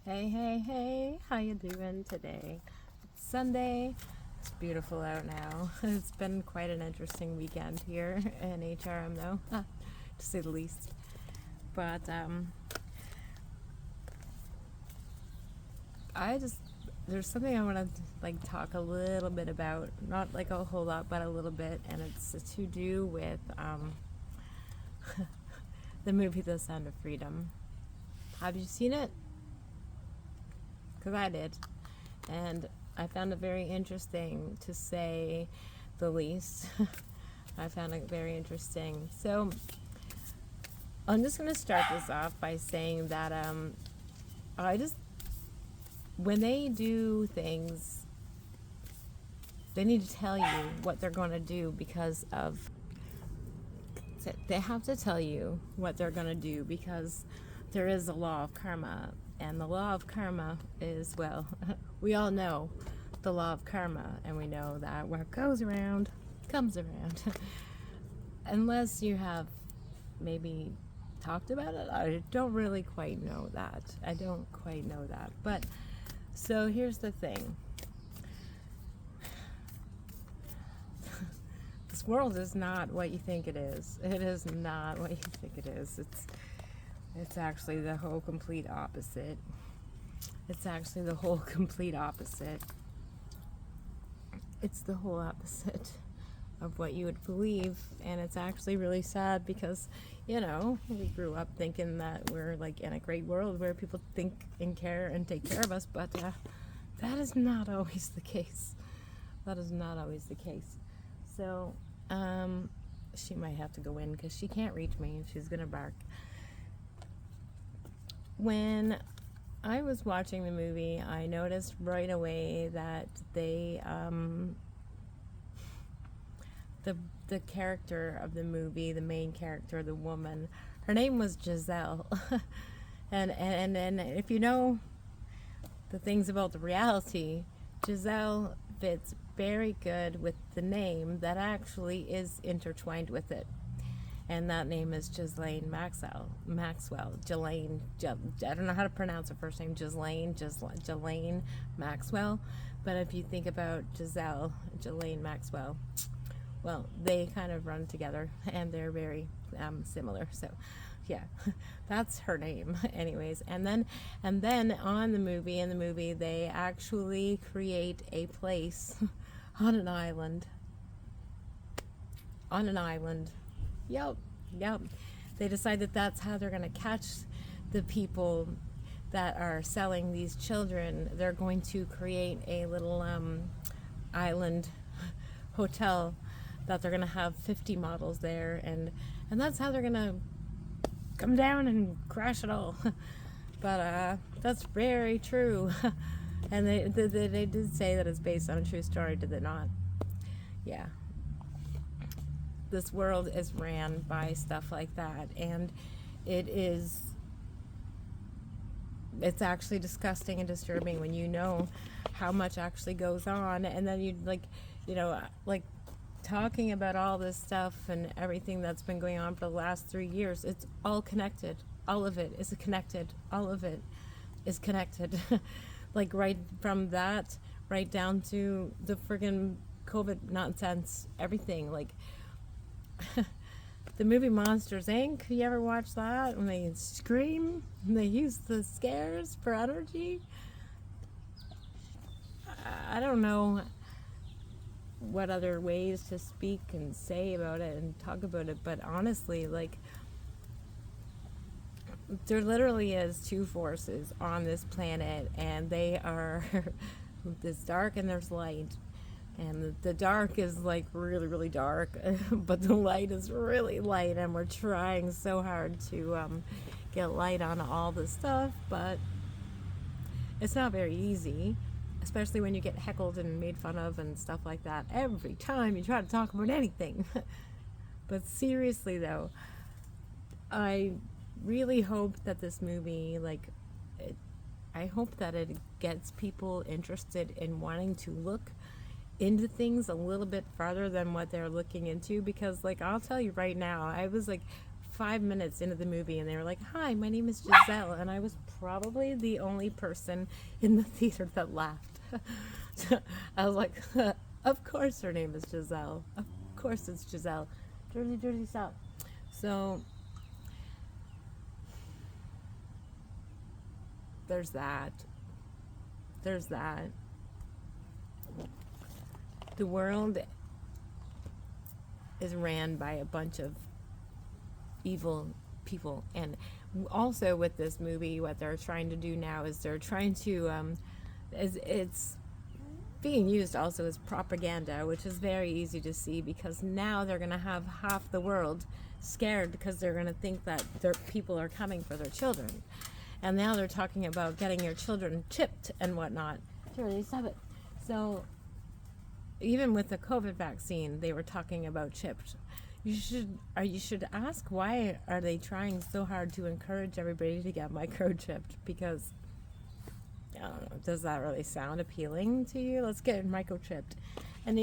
Hey, how you doing today? It's Sunday. It's beautiful out now. It's been quite an interesting weekend here in HRM though, to say the least. But there's something I want to talk a little bit about, not like a whole lot, but a little bit, and it's to do with the movie The Sound of Freedom. Have you seen it? Because I did, and I found it very interesting, to say the least. I found it very interesting. So I'm just going to start this off by saying that when they do things, they need to tell you what they're going to do they have to tell you what they're going to do because there is a law of karma. And the law of karma is, well, we all know the law of karma, and we know that what goes around comes around. Unless you have maybe talked about it, I don't really quite know that. But, so here's the thing. This world is not what you think it is. It is not what you think it is. It's actually the whole complete opposite. It's the whole opposite of what you would believe, and it's actually really sad because, we grew up thinking that we're in a great world where people think and care and take care of us, but that is not always the case. So, she might have to go in because she can't reach me. She's gonna bark. When I was watching the movie, I noticed right away that the character of the movie, the main character, the woman, her name was Giselle. and if you know the things about the reality, Giselle fits very good with the name that actually is intertwined with it. And that name is Ghislaine Maxwell. Ghislaine, I don't know how to pronounce her first name. Ghislaine Maxwell. But if you think about Ghislaine Maxwell, well, they kind of run together, and they're very similar. So, yeah, that's her name, anyways. And then in the movie, they actually create a place on an island. Yep. They decide that that's how they're going to catch the people that are selling these children. They're going to create a little island hotel that they're going to have 50 models there, and that's how they're going to come down and crash it all. But that's very true. And they did say that it's based on a true story, did they not? Yeah. This world is ran by stuff like that, and it's actually disgusting and disturbing when you know how much actually goes on, and then you talking about all this stuff and everything that's been going on for the last 3 years. It's all connected. All of it is connected. Right from that right down to the friggin' COVID nonsense, everything. The movie Monsters Inc. You ever watch that? When they scream and they use the scares for energy? I don't know what other ways to speak and say about it and talk about it, but honestly, there literally is two forces on this planet, and they are there's dark and there's light. And the dark is really, really dark, but the light is really light, and we're trying so hard to get light on all this stuff, but it's not very easy, especially when you get heckled and made fun of and stuff like that every time you try to talk about anything. But seriously though, I really hope that this movie, I hope that it gets people interested in wanting to look into things a little bit farther than what they're looking into, because I'll tell you right now, I was 5 minutes into the movie and they were like, "Hi, my name is Giselle," and I was probably the only person in the theater that laughed. I was like, of course her name is Giselle. Of course it's Giselle. Dirty, stop. So, there's that. There's that. The world is ran by a bunch of evil people, and also with this movie, what they're trying to do now is they're trying to it's being used also as propaganda, which is very easy to see, because now they're going to have half the world scared because they're going to think that their people are coming for their children. And now they're talking about getting your children chipped and whatnot. Charlie, stop it. So even with the COVID vaccine, they were talking about chipped. You should ask, why are they trying so hard to encourage everybody to get microchipped? Because I don't know, does that really sound appealing to you? Let's get microchipped. And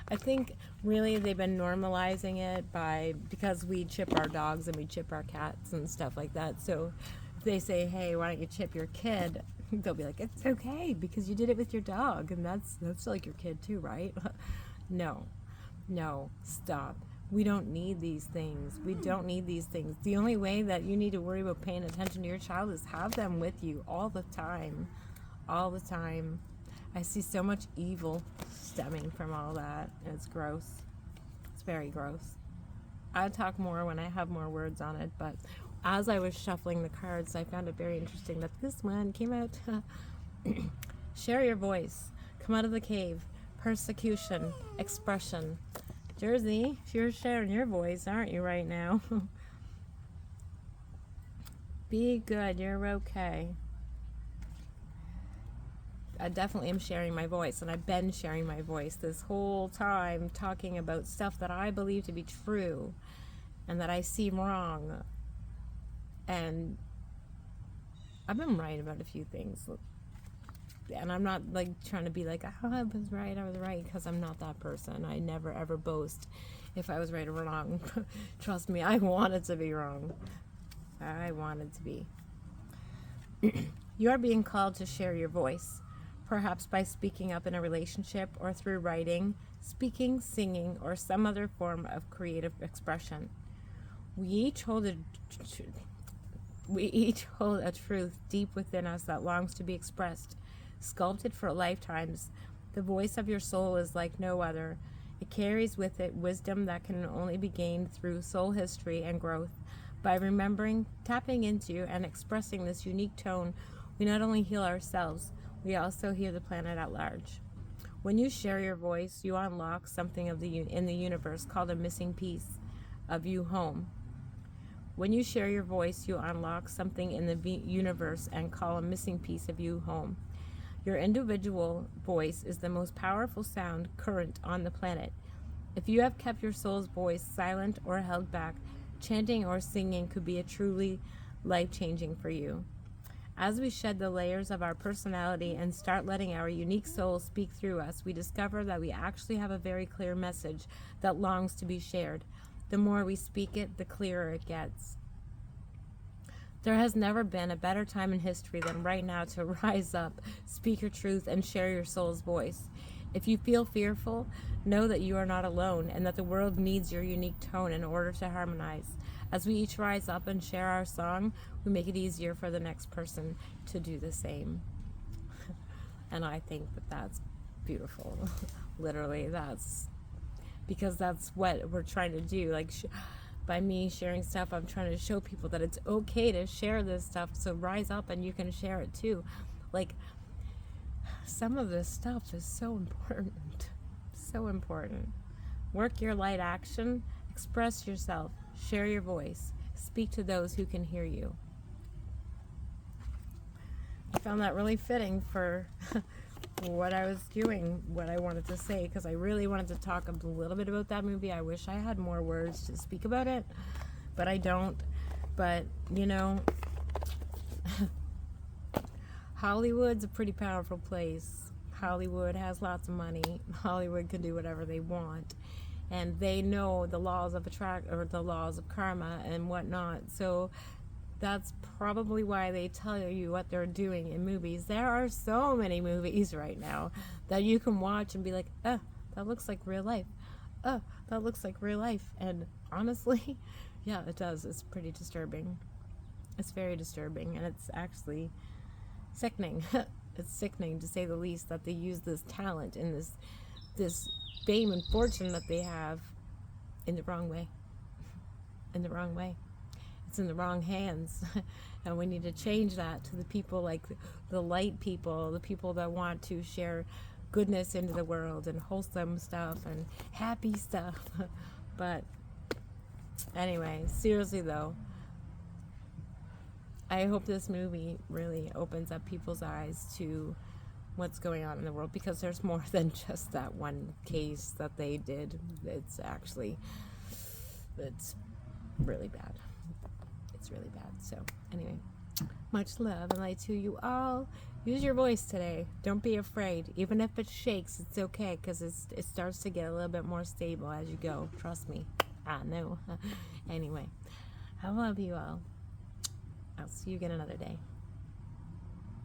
I think really they've been normalizing it because we chip our dogs and we chip our cats and stuff like that. So if they say, hey, why don't you chip your kid? They'll be like, it's okay because you did it with your dog, and that's like your kid too, right? No, stop. We don't need these things. We don't need these things. The only way that you need to worry about paying attention to your child is have them with you all the time. All the time. I see so much evil stemming from all that, and it's gross. It's very gross. I'll talk more when I have more words on it, but as I was shuffling the cards, I found it very interesting that this one came out. Share your voice. Come out of the cave. Persecution. Expression. Jersey, you're sharing your voice, aren't you, right now? Be good. You're okay. I definitely am sharing my voice, and I've been sharing my voice this whole time, talking about stuff that I believe to be true and that I see wrong. And I've been right about a few things. And I'm not like trying to be like, oh, I was right, because I'm not that person. I never ever boast if I was right or wrong. Trust me, I wanted to be wrong. I wanted to be. You are being called to share your voice, perhaps by speaking up in a relationship or through writing, speaking, singing, or some other form of creative expression. We each hold a truth deep within us that longs to be expressed. Sculpted for lifetimes, the voice of your soul is like no other. It carries with it wisdom that can only be gained through soul history and growth. By remembering, tapping into, and expressing this unique tone, we not only heal ourselves, we also heal the planet at large. When you share your voice, you unlock something in the universe called a missing piece of you home. When you share your voice, you unlock something in the universe and call a missing piece of you home. Your individual voice is the most powerful sound current on the planet. If you have kept your soul's voice silent or held back, chanting or singing could be a truly life-changing for you. As we shed the layers of our personality and start letting our unique soul speak through us, we discover that we actually have a very clear message that longs to be shared. The more we speak it, the clearer it gets. There has never been a better time in history than right now to rise up, speak your truth, and share your soul's voice. If you feel fearful, know that you are not alone and that the world needs your unique tone in order to harmonize. As we each rise up and share our song, we make it easier for the next person to do the same. And I think that that's beautiful. Literally, because that's what we're trying to do. Like, by me sharing stuff, I'm trying to show people that it's okay to share this stuff. So rise up and you can share it too. Like, some of this stuff is so important. So important. Work your light action. Express yourself. Share your voice. Speak to those who can hear you. I found that really fitting for what I was doing, what I wanted to say, because I really wanted to talk a little bit about that movie. I wish I had more words to speak about it, but I don't. But, Hollywood's a pretty powerful place. Hollywood has lots of money. Hollywood can do whatever they want, and they know the laws of the laws of karma and whatnot. So That's probably why they tell you what they're doing in movies. There are so many movies right now that you can watch and be like, oh, that looks like real life. Oh, that looks like real life. And honestly, yeah, it does. It's pretty disturbing. It's very disturbing, and it's actually sickening. It's sickening, to say the least, that they use this talent and this fame and fortune that they have in the wrong way. In the wrong way. It's in the wrong hands. And we need to change that to the people, like the light people, the people that want to share goodness into the world and wholesome stuff and happy stuff. But anyway, seriously though, I hope this movie really opens up people's eyes to what's going on in the world, because there's more than just that one case that they did. It's really bad. It's really bad. So anyway, much love and light to you all. Use your voice today. Don't be afraid. Even if it shakes, it's okay, because it starts to get a little bit more stable as you go. Trust me. I know. Anyway, I love you all. I'll see you again another day.